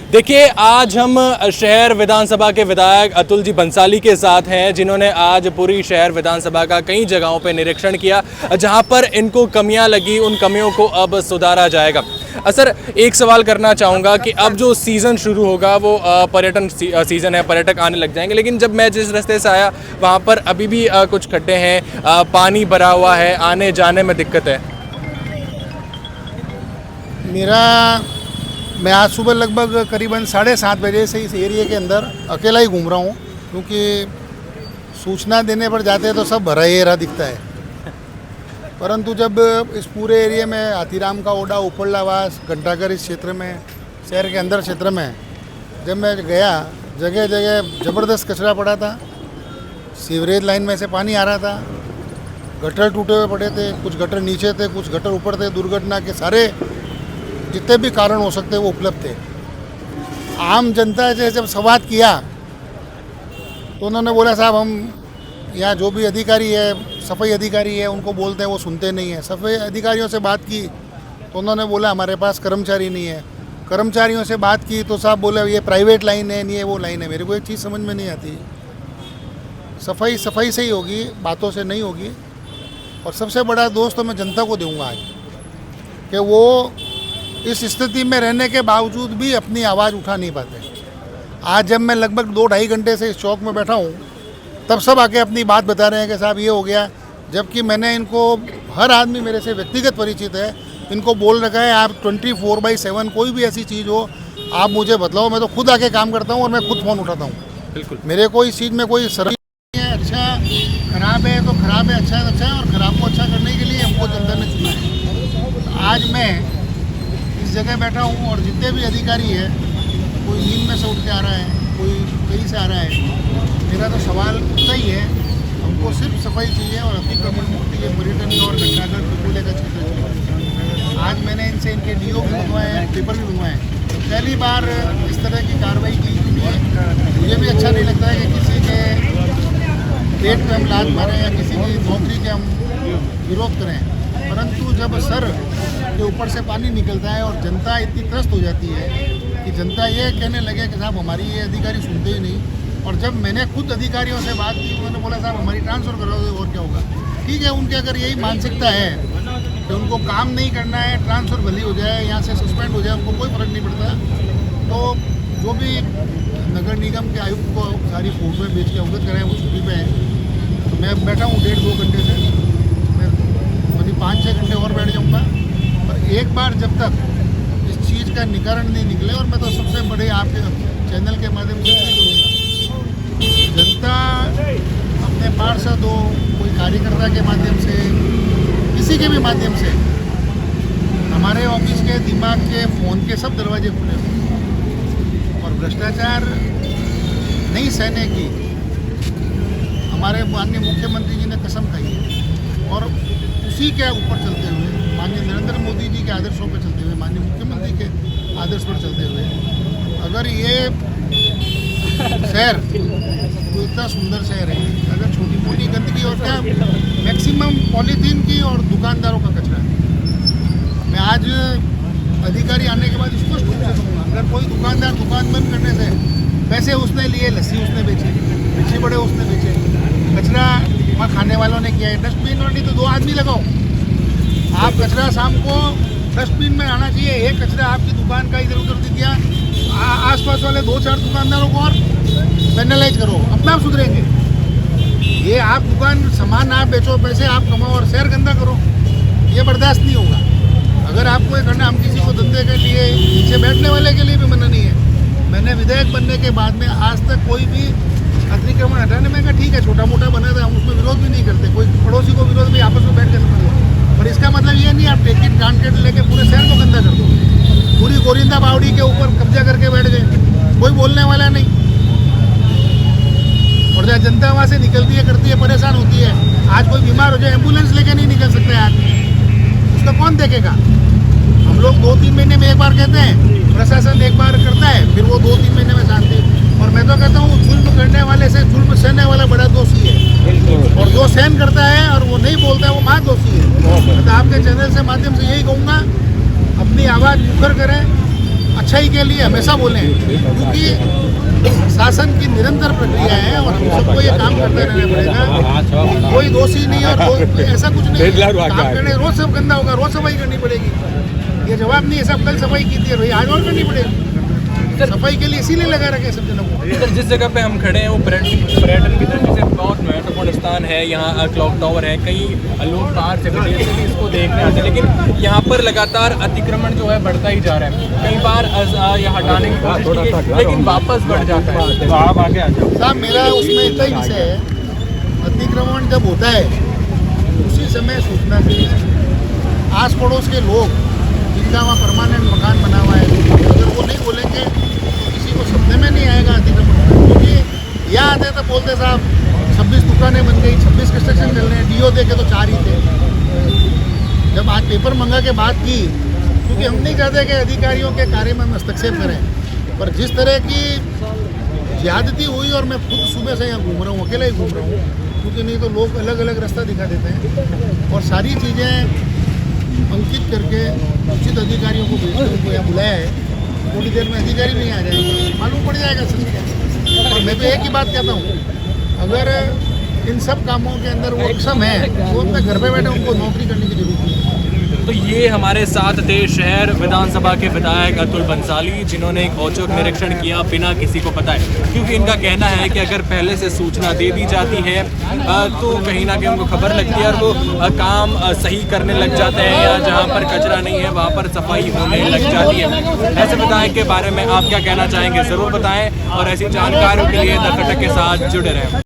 देखिए, आज हम शहर विधानसभा के विधायक अतुल जी बंसाली के साथ हैं, जिन्होंने आज पूरी शहर विधानसभा का कई जगहों पर निरीक्षण किया, जहां पर इनको कमियां लगी उन कमियों को अब सुधारा जाएगा। सर, एक सवाल करना चाहूँगा कि अब जो सीज़न शुरू होगा वो पर्यटन सीज़न है, पर्यटक आने लग जाएंगे, लेकिन जब मैं जिस रास्ते से आया वहाँ पर अभी भी कुछ खड्डे हैं, पानी भरा हुआ है, आने जाने में दिक्कत है। मैं आज सुबह लगभग करीबन 7:30 बजे से इस एरिया के अंदर अकेला ही घूम रहा हूँ, क्योंकि सूचना देने पर जाते हैं तो सब भरा ही रहा दिखता है। परंतु जब इस पूरे एरिया में हाथीराम का ओडा, उपरलावास, घंटाघर, इस क्षेत्र में, शहर के अंदर क्षेत्र में जब मैं गया, जगह जगह ज़बरदस्त कचरा पड़ा था, सीवरेज लाइन में से पानी आ रहा था, गटर टूटे हुए पड़े थे, कुछ गटर नीचे थे, कुछ गटर ऊपर थे। दुर्घटना के सारे जितने भी कारण हो सकते वो उपलब्ध थे। आम जनता से जब संवाद किया तो उन्होंने बोला, साहब हम यहाँ जो भी अधिकारी है, सफाई अधिकारी है, उनको बोलते हैं वो सुनते नहीं है। सफाई अधिकारियों से बात की तो उन्होंने बोला हमारे पास कर्मचारी नहीं है। कर्मचारियों से बात की तो साहब बोले ये प्राइवेट लाइन है, नहीं है वो लाइन है। मेरे को एक चीज़ समझ में नहीं आती, सफाई से ही होगी, बातों से नहीं होगी। और सबसे बड़ा दोष तो मैं जनता को दूंगा आज, कि वो इस स्थिति में रहने के बावजूद भी अपनी आवाज़ उठा नहीं पाते। आज जब मैं लगभग 2-2.5 घंटे से इस चौक में बैठा हूँ, तब सब आके अपनी बात बता रहे हैं कि साहब ये हो गया, जबकि मैंने इनको, हर आदमी मेरे से व्यक्तिगत परिचित है, इनको बोल रखा है आप 24/7 कोई भी ऐसी चीज़ हो आप मुझे बतलाओ, मैं तो खुद आके काम करता हूँ और मैं खुद फ़ोन उठाता हूँ। बिल्कुल, मेरे को इस चीज़ में कोई शर्म नहीं है। अच्छा खराब है तो खराब है, अच्छा है तो अच्छा है, और ख़राब को अच्छा करने के लिए हमको जनता ने चुना है। तो आज मैं इस जगह बैठा हूँ और जितने भी अधिकारी है, कोई नींद में से उठ के आ रहा है, कोई कहीं से आ रहा है। मेरा तो सवाल इतना ही है, हमको सिर्फ सफाई चाहिए और अतिक्रमण मुक्ति, ये पर्यटन और घंटाघर पिपुले का क्षेत्र चाहिए। आज मैंने इनसे इनके डीओ भी मंगवाए हैं, पेपर भी मंगवाए हैं। पहली बार इस तरह की कार्रवाई की है। मुझे भी अच्छा नहीं लगता है कि किसी के पेट पे हम लात मारें या किसी की नौकरी के हम विरोध करें, परंतु जब सर के ऊपर से पानी निकलता है और जनता इतनी त्रस्त हो जाती है कि जनता ये कहने लगे कि साहब हमारी ये अधिकारी सुनते ही नहीं। और जब मैंने खुद अधिकारियों से बात की, उन्होंने बोला साहब हमारी ट्रांसफ़र करोगे और क्या होगा। ठीक है, उनकी अगर यही मानसिकता है कि उनको काम नहीं करना है, ट्रांसफ़र भली हो जाए, यहाँ से सस्पेंड हो जाए, उनको कोई फ़र्क नहीं पड़ता, तो जो भी नगर निगम के आयुक्त को सारी फोटोएँ बेच के अवगत कराएँ, वो छुट्टी पे है। तो मैं बैठा हूँ 1.5-2 घंटे से, मैं 5-6 घंटे और बैठ जाऊँगा। और एक बार जब तक इस चीज़ का निवारण नहीं निकले, और मैं तो सबसे बड़े आपके चैनल के माध्यम से करूँगा, जनता अपने पार्षद हो, कोई कार्यकर्ता के माध्यम से, किसी के भी माध्यम से, हमारे ऑफिस के, दिमाग के, फ़ोन के सब दरवाजे खुले हों। और भ्रष्टाचार नहीं सहने की हमारे माननीय मुख्यमंत्री जी ने कसम खाई है, और उसी के ऊपर चलते हुए, माननीय नरेंद्र मोदी जी के आदर्शों पर चलते हुए, माननीय मुख्यमंत्री के आदर्श पर चलते हुए, अगर ये शहर तो इतना सुंदर शहर है, अगर छोटी मोटी गंदगी और क्या, मैक्सिमम पॉलीथीन की और दुकानदारों का कचरा है। मैं आज अधिकारी आने के बाद स्पष्ट रूप से कहूँगा, अगर कोई दुकानदार दुकान बंद करने से, पैसे उसने लिए, लस्सी उसने बेची, मिर्ची बड़े उसने बेचे, कचरा वहाँ खाने वालों ने किया है, डस्टबिन और नहीं तो 2 आदमी लगाओ। आप कचरा शाम को डस्टबिन में आना चाहिए। एक कचरा आपकी दुकान का इधर उधर दिख गया, आसपास वाले 2-4 दुकानदारों को और पेनलाइज करो, अपना आप सुधरेंगे। ये आप दुकान सामान आप बेचो, पैसे आप कमाओ और शहर गंदा करो, ये बर्दाश्त नहीं होगा। अगर आपको ये करना, हम किसी को धंधे के लिए, नीचे बैठने वाले के लिए भी मना नहीं है। मैंने विधायक बनने के बाद में आज तक कोई भी अतिक्रमण हटाने में, ठीक है छोटा मोटा बना था, हम उसमें विरोध भी नहीं करते, कोई पड़ोसी को विरोध भी आपस में बैठ के समझ लो। पर इसका मतलब ये नहीं आप टिकट ग्रांटेड लेके पूरे शहर को गंदा कर दो, पूरी गोरिंदा बावड़ी के ऊपर कब्जा करके बैठ गए, कोई बोलने वाला नहीं। और जहाँ जनता वहाँ से निकलती है, करती है, परेशान होती है। आज कोई बीमार हो जाए, एम्बुलेंस लेके नहीं निकल सकते आदमी, उसका कौन देखेगा। हम लोग 2-3 महीने में एक बार कहते हैं, प्रशासन एक बार करता है, फिर वो 2-3 महीने में शांति। और मैं तो कहता हूँ जुल्म करने वाले से जुल्म सहने वाला बड़ा दोषी है, और जो सहन करता है और वो नहीं बोलता है वो महा दोषी है। तो आपके चैनल से माध्यम से यही कहूँगा, अपनी आवाज़ मुखर करें, अच्छाई के लिए हमेशा बोलें, क्योंकि शासन की निरंतर प्रक्रिया है और हम सबको ये काम करते रहना पड़ेगा। कोई दोषी नहीं और ऐसा कुछ नहीं है। काम करने रोज सब गंदा होगा, रोज सफाई करनी पड़ेगी। ये जवाब नहीं है, सब कल सफाई की थी भाई, आज और करनी पड़ेगी। सफाई के लिए इसीलिए लगा रखे सब जनों को। सर, जिस जगह पे हम खड़े हैं वो पर्यटन की दृष्टि से बहुत महत्वपूर्ण स्थान है। यहाँ क्लॉक टावर है, कई लोग बाहर से विदेश से भी इसको देखने आते हैं, लेकिन यहाँ पर लगातार अतिक्रमण जो है बढ़ता ही जा रहा है। कई बार यह हटाने की कोशिश की गई, लेकिन वापस बढ़ जाता है। तो आप आगे आ जाओ साहब, मेरा उसमें इतना ही विषय है, अतिक्रमण जब होता है उसी समय सूचना चाहिए। आस पड़ोस के लोग जिनका वहाँ परमानेंट मकान बना हुआ है, अगर वो नहीं बोलेंगे तो किसी को सपने में नहीं आएगा अतिक्रमण। क्योंकि यहाँ आते तो बोलते साहब 26 दुकानें बन गई, 26 कंस्ट्रक्शन चल रहे हैं, डीओ देखे तो 4 ही थे। जब आज पेपर मंगा के बात की, क्योंकि हम नहीं चाहते कि अधिकारियों के कार्य में हम हस्तक्षेप करें, पर जिस तरह की ज्यादती हुई, और मैं खुद सुबह से यहाँ घूम रहा हूँ, अकेला ही घूम रहा हूँ, क्योंकि नहीं तो लोग अलग अलग रास्ता दिखा देते हैं, और सारी चीज़ें अंकित करके उचित अधिकारियों को भेजकर उनको यहाँ बुलाया है। थोड़ी देर में अधिकारी नहीं आ जाएंगे, मालूम पड़ जाएगा सच। और मैं तो एक ही बात कहता हूँ, अगर इन सब कामों के अंदर वो अक्षम है तो अपने घर पे बैठे उनको नौकरी करने की जरूरत नहीं है। तो ये हमारे साथ थे शहर विधानसभा के विधायक अतुल बंसाली, जिन्होंने एक औचक निरीक्षण किया बिना किसी को बताए, क्योंकि इनका कहना है कि अगर पहले से सूचना दे दी जाती है तो कहीं ना कहीं उनको खबर लगती है और वो काम सही करने लग जाते हैं, या जहाँ पर कचरा नहीं है वहाँ पर सफाई होने लग जाती है। ऐसे विधायक के बारे में आप क्या कहना चाहेंगे, ज़रूर बताएं, और ऐसी जानकारियों के लिए द खटक के साथ जुड़े रहें।